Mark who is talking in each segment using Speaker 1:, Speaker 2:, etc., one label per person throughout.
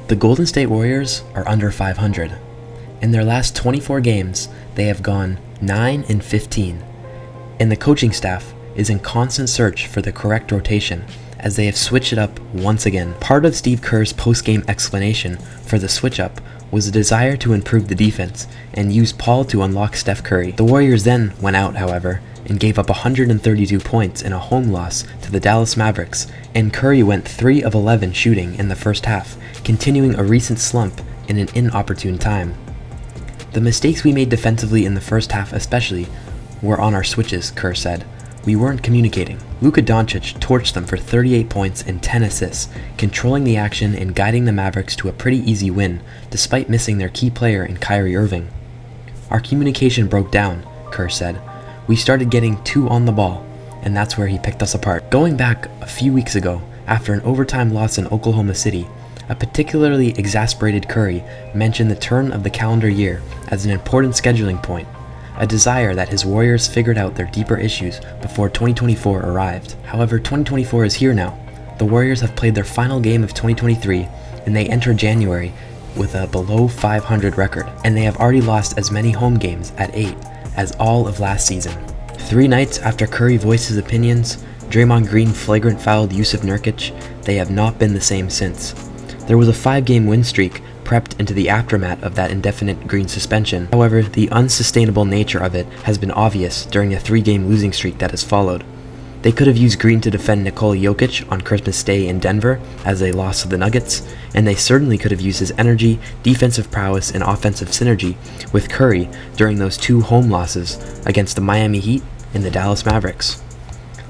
Speaker 1: The Golden State Warriors are under 500. In their last 24 games, they have gone 9-15, and the coaching staff is in constant search for the correct rotation as they have switched it up once again. Part of Steve Kerr's post-game explanation for the switch-up was a desire to improve the defense and use Paul to unlock Steph Curry. The Warriors then went out, however, and gave up 132 points in a home loss to the Dallas Mavericks, and Curry went 3 of 11 shooting in the first half, continuing a recent slump in an inopportune time. The mistakes we made defensively in the first half especially were on our switches, Kerr said. We weren't communicating. Luka Doncic torched them for 38 points and 10 assists, controlling the action and guiding the Mavericks to a pretty easy win, despite missing their key player in Kyrie Irving. Our communication broke down, Kerr said. We started getting too on the ball, and that's where he picked us apart. Going back a few weeks ago, after an overtime loss in Oklahoma City, a particularly exasperated Curry mentioned the turn of the calendar year as an important scheduling point, a desire that his Warriors figured out their deeper issues before 2024 arrived. However, 2024 is here now. The Warriors have played their final game of 2023, and they enter January with a below 500 record, and they have already lost as many home games at 8 as all of last season. 3 nights after Curry voiced his opinions, Draymond Green flagrant fouled Jusuf Nurkic, they have not been the same since. There was a 5-game win streak prepped into the aftermath of that indefinite Green suspension. However, the unsustainable nature of it has been obvious during a 3-game losing streak that has followed. They could have used Green to defend Nikola Jokic on Christmas Day in Denver as they lost to the Nuggets, and they certainly could have used his energy, defensive prowess, and offensive synergy with Curry during those 2 home losses against the Miami Heat and the Dallas Mavericks.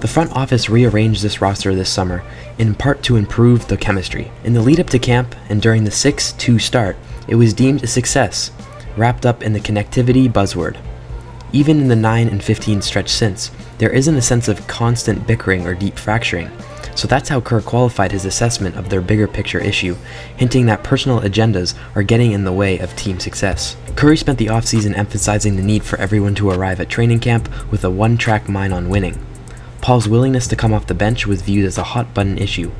Speaker 1: The front office rearranged this roster this summer, in part to improve the chemistry. In the lead up to camp and during the 6-2 start, it was deemed a success, wrapped up in the connectivity buzzword. Even in the 9-15 stretch since, there isn't a sense of constant bickering or deep fracturing. So that's how Kerr qualified his assessment of their bigger picture issue, hinting that personal agendas are getting in the way of team success. Curry spent the offseason emphasizing the need for everyone to arrive at training camp with a one-track mind on winning. Paul's willingness to come off the bench was viewed as a hot-button issue.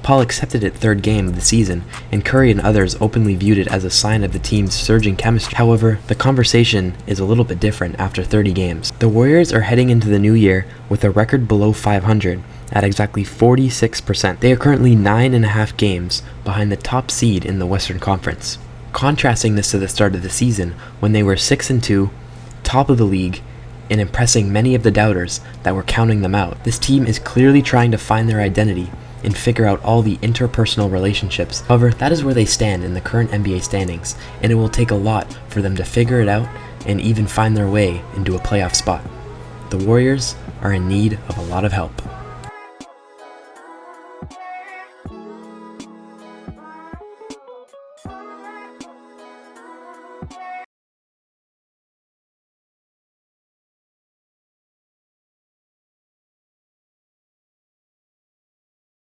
Speaker 1: Paul accepted it 3rd game of the season, and Curry and others openly viewed it as a sign of the team's surging chemistry. However, the conversation is a little bit different after 30 games. The Warriors are heading into the new year with a record below 500 at exactly 46%. They are currently 9.5 games behind the top seed in the Western Conference. Contrasting this to the start of the season, when they were 6-2, top of the league, and impressing many of the doubters that were counting them out. This team is clearly trying to find their identity and figure out all the interpersonal relationships. However, that is where they stand in the current NBA standings, and it will take a lot for them to figure it out and even find their way into a playoff spot. The Warriors are in need of a lot of help.